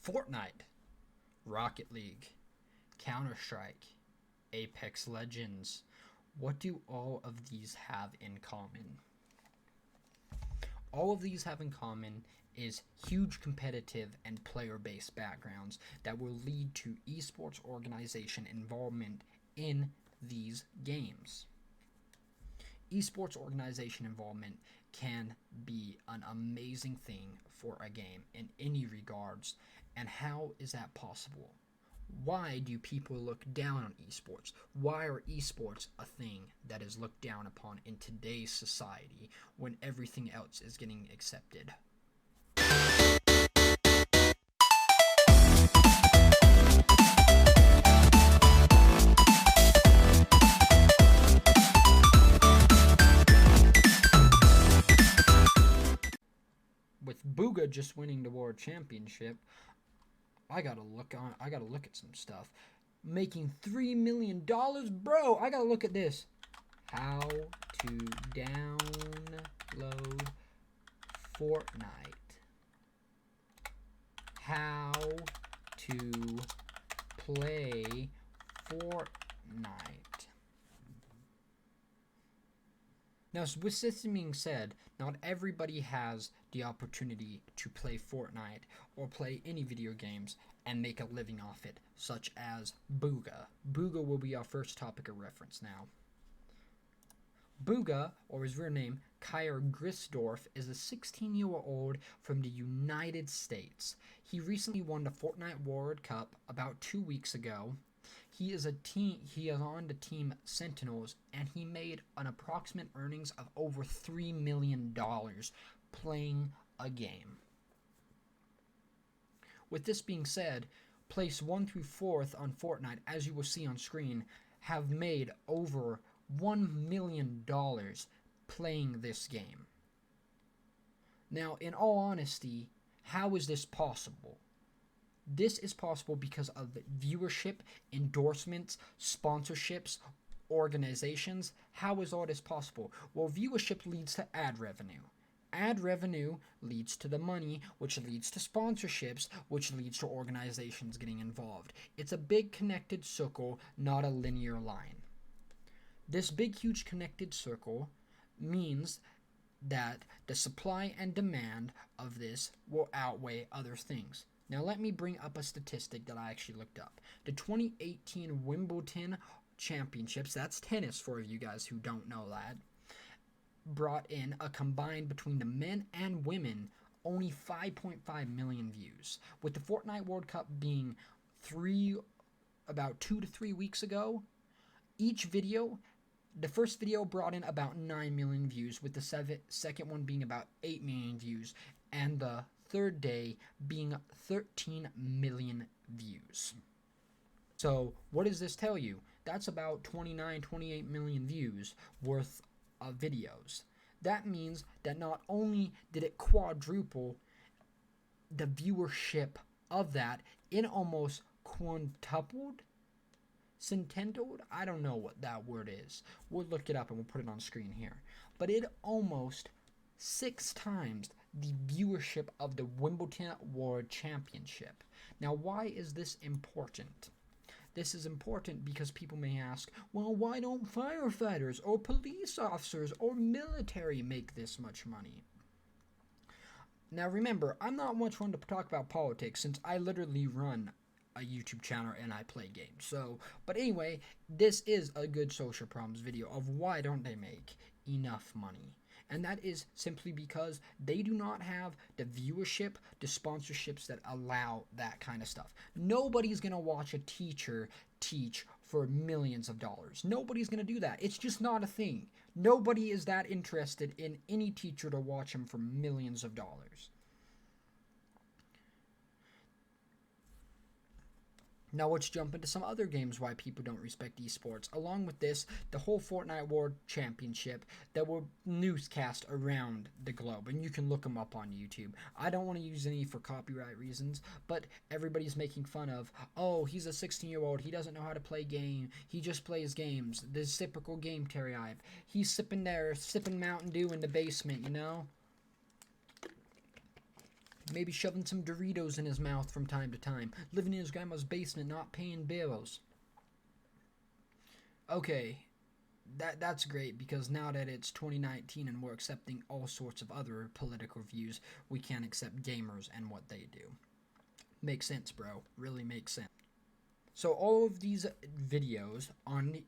Fortnite, Rocket League, Counter-Strike, Apex Legends. What do all of these have in common? All of these have in common is huge competitive and player-based backgrounds that will lead to esports organization involvement in these games. Esports organization involvement can be an amazing thing for a game in any regards. And how is that possible? Why do people look down on esports? Why are esports a thing that is looked down upon in today's society when everything else is getting accepted? With Booga just winning the world championship, I gotta look at some stuff. Making $3 million, bro. I gotta look at this. How to download Fortnite. How to play Fortnite. Now, with this being said, not everybody has the opportunity to play Fortnite or play any video games and make a living off it, such as Booga. Booga will be our first topic of reference now. Booga, or his real name, Kyer Grisdorf, is a 16-year-old from the United States. He recently won the Fortnite World Cup about 2 weeks ago. He is on the team Sentinels, and he made an approximate earnings of over $3 million playing a game. With this being said, place 1 through 4th on Fortnite, as you will see on screen, have made over $1 million playing this game. Now, in all honesty, how is this possible? This is possible because of viewership, endorsements, sponsorships, organizations. How is all this possible? Well, viewership leads to ad revenue. Ad revenue leads to the money, which leads to sponsorships, which leads to organizations getting involved. It's a big connected circle, not a linear line. This big, huge connected circle means that the supply and demand of this will outweigh other things. Now, let me bring up a statistic that I actually looked up. The 2018 Wimbledon Championships, that's tennis for you guys who don't know that, brought in a combined between the men and women only 5.5 million views. With the Fortnite World Cup being about 2 to 3 weeks ago, each video, the first video brought in about 9 million views, with the second one being about 8 million views, and the third day being 13 million views. So what does this tell you? That's about 28 million views worth of videos. That means that not only did it quadruple the viewership of that, it almost quintupled, cententled, I don't know what that word is. We'll look it up and we'll put it on screen here. But it almost 6 times the viewership of the Wimbledon World Championship. Now, why is this important? This is important because people may ask, well, why don't firefighters or police officers or military make this much money? Now, remember, I'm not much one to talk about politics since I literally run a YouTube channel and I play games. But anyway, this is a good social problems video of why don't they make enough money. And that is simply because they do not have the viewership, the sponsorships that allow that kind of stuff. Nobody's going to watch a teacher teach for millions of dollars. Nobody's going to do that. It's just not a thing. Nobody is that interested in any teacher to watch him for millions of dollars. Now let's jump into some other games why people don't respect esports. Along with this, the whole Fortnite World Championship, there were newscasts around the globe, and you can look them up on YouTube. I don't want to use any for copyright reasons, but everybody's making fun of, oh, he's a 16-year-old, he doesn't know how to play game, he just plays games, the typical game stereotype. He's sipping Mountain Dew in the basement, you know? maybe shoving some Doritos in his mouth from time to time, living in his grandma's basement, not paying bills. Okay, that's great, because now that it's 2019 and we're accepting all sorts of other political views, we can't accept gamers and what they do. Makes sense, bro. Really makes sense. So all of these videos on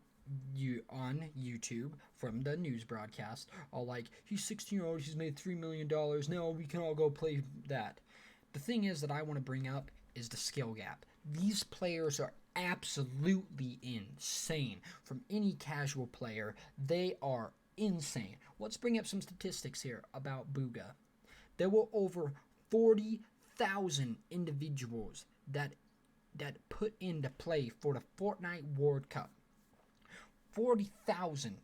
YouTube from the news broadcast are like, he's 16-year-old, he's made $3 million, no, we can all go play that. The thing is that I want to bring up is the skill gap. These players are absolutely insane. From any casual player, they are insane. Let's bring up some statistics here about Booga. There were over 40,000 individuals that put into play for the Fortnite World Cup. 40,000.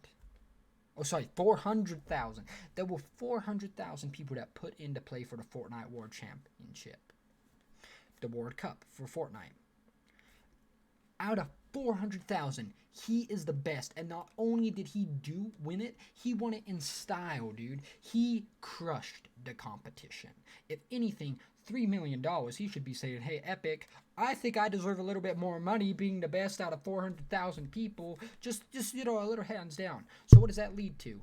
Oh, sorry, 400,000. There were 400,000 people that put into play for the Fortnite World Championship. The World Cup for Fortnite. Out of 400,000, he is the best. And not only did he win it, he won it in style, dude. He crushed the competition. If anything, $3 million, he should be saying, hey, Epic, I think I deserve a little bit more money being the best out of 400,000 people. Just a little hands down. So what does that lead to?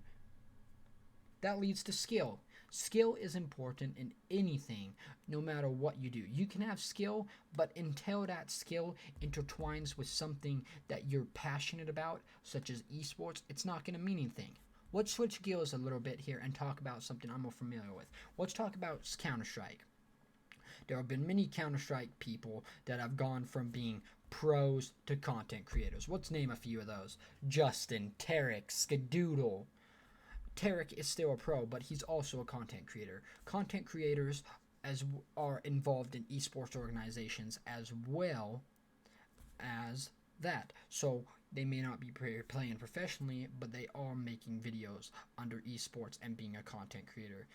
That leads to skill. Skill is important in anything, no matter what you do. You can have skill, but until that skill intertwines with something that you're passionate about, such as eSports, it's not going to mean anything. Let's switch gears a little bit here and talk about something I'm more familiar with. Let's talk about Counter-Strike. There have been many Counter-Strike people that have gone from being pros to content creators. Let's name a few of those. Justin, Tarek, Skadoodle. Tarek is still a pro, but he's also a content creator. Content creators are involved in esports organizations as well as that. So they may not be playing professionally, but they are making videos under esports and being a content creator.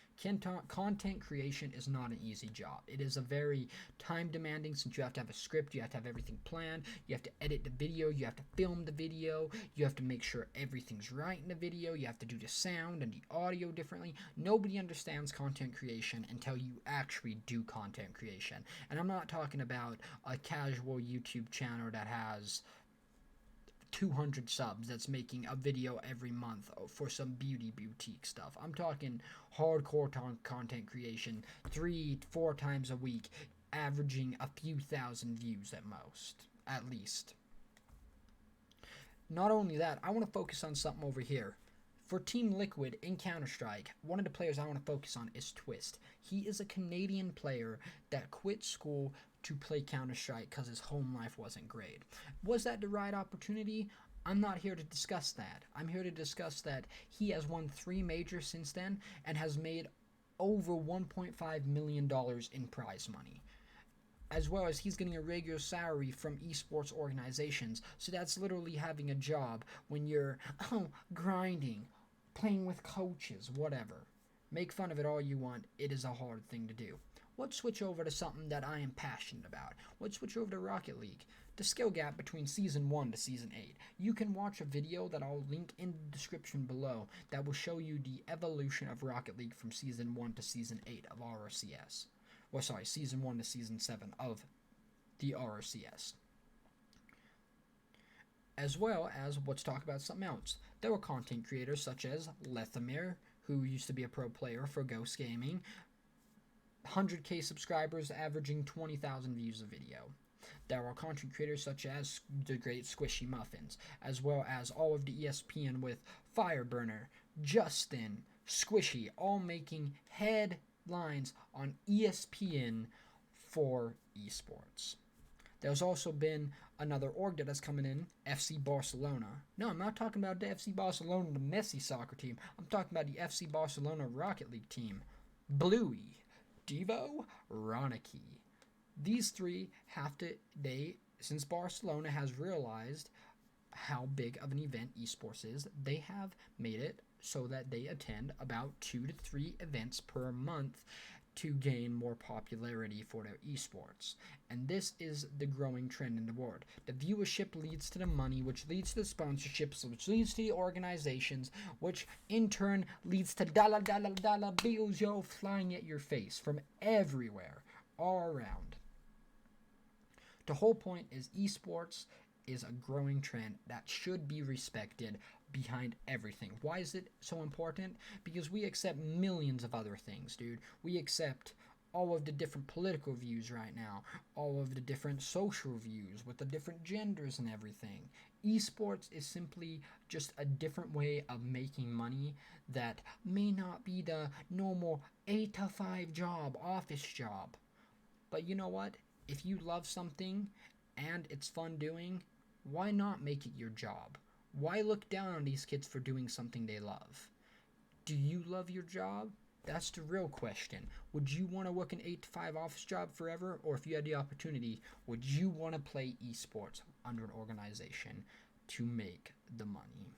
Content creation is not an easy job. It is a very time demanding, since you have to have a script, you have to have everything planned, you have to edit the video, you have to film the video, you have to make sure everything's right in the video, you have to do the sound and the audio differently. Nobody understands content creation until you actually do content creation. And I'm not talking about a casual YouTube channel that has 200 subs that's making a video every month for some beauty boutique stuff. I'm talking hardcore content creation 3-4 times a week, averaging a few thousand views at least. Not only that, I want to focus on something over here. For Team Liquid in Counter-Strike, one of the players I want to focus on is Twist. He is a Canadian player that quit school to play Counter-Strike because his home life wasn't great. Was that the right opportunity? I'm not here to discuss that. I'm here to discuss that he has won 3 majors since then and has made over $1.5 million in prize money. As well as he's getting a regular salary from esports organizations. So that's literally having a job when you're grinding, playing with coaches, whatever. Make fun of it all you want. It is a hard thing to do. Let's switch over to something that I am passionate about. Let's switch over to Rocket League. The skill gap between Season 1 to Season 8. You can watch a video that I'll link in the description below that will show you the evolution of Rocket League from Season 1 to Season 8 of RCS. Well, sorry, Season 1 to Season 7 of the RCS. As well as, let's talk about something else. There were content creators such as Lethamir, who used to be a pro player for Ghost Gaming, 100k subscribers, averaging 20,000 views a video. There are content creators such as the great Squishy Muffins, as well as all of the ESPN with Fireburner, Justin, Squishy, all making headlines on ESPN for esports. There's also been another org that has coming in, FC Barcelona. No, I'm not talking about the FC Barcelona, the Messi soccer team. I'm talking about the FC Barcelona Rocket League team. Bluey, Devo, Ronicky. These three since Barcelona has realized how big of an event esports is, they have made it so that they attend about 2 to 3 events per month to gain more popularity for their esports. And this is the growing trend in the world. The viewership leads to the money, which leads to the sponsorships, which leads to the organizations, which in turn leads to dollar bills, yo, flying at your face from everywhere, all around. The whole point is esports is a growing trend that should be respected behind everything. Why is it so important? Because we accept millions of other things, dude. We accept all of the different political views right now, all of the different social views with the different genders and everything. Esports is simply just a different way of making money that may not be the normal 8 to 5 job, office job. But you know what? If you love something and it's fun doing, why not make it your job? Why look down on these kids for doing something they love? Do you love your job? That's the real question. Would you want to work an 8 to 5 office job forever? Or if you had the opportunity, would you want to play esports under an organization to make the money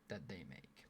that they make?